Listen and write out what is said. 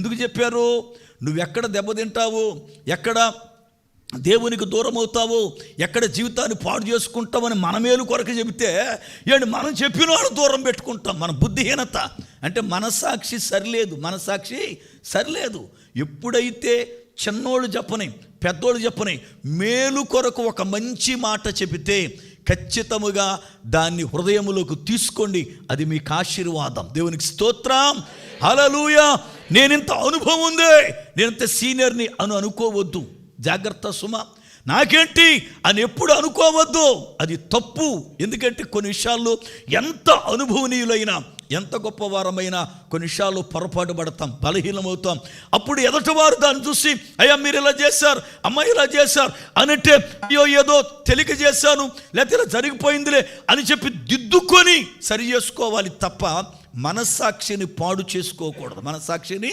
ఎందుకు చెప్పారు? నువ్వెక్కడ దెబ్బతింటావు, ఎక్కడ దేవునికి దూరం అవుతావు, ఎక్కడ జీవితాన్ని పాడు చేసుకుంటామని మన మేలు కొరకు చెబితే ఏంటి మనం చెప్పిన వాళ్ళు దూరం పెట్టుకుంటాం. మన బుద్ధిహీనత అంటే మనస్సాక్షి సరిలేదు. ఎప్పుడైతే చిన్నోళ్ళు చెప్పని పెద్దోళ్ళు చెప్పని మేలు కొరకు ఒక మంచి మాట చెబితే ఖచ్చితముగా దాన్ని హృదయములోకి తీసుకోండి. అది మీకు ఆశీర్వాదం. దేవునికి స్తోత్రం, హల్లెలూయా. నేనింత అనుభవం ఉంది, నేనింత సీనియర్ని అనుకోవద్దు. జాగ్రత్త సుమ. నాకేంటి అని ఎప్పుడు అనుకోవద్దు, అది తప్పు. ఎందుకంటే కొన్ని విషయాల్లో ఎంత అనుభవనీయులైనా, ఎంత గొప్పవారమైనా కొన్ని విషయాల్లో పొరపాటు పడతాం, బలహీనమవుతాం. అప్పుడు ఎదటివారు దాన్ని చూసి అయ్యా మీరు ఇలా చేశారు, అమ్మాయి ఇలా చేశారు అనంటే అయ్యో ఏదో తెలియక చేశాను, లేకపోతే ఇలా జరిగిపోయిందిలే అని చెప్పి దిద్దుకొని సరి చేసుకోవాలి తప్ప మనస్సాక్షిని పాడు చేసుకోకూడదు. మనస్సాక్షిని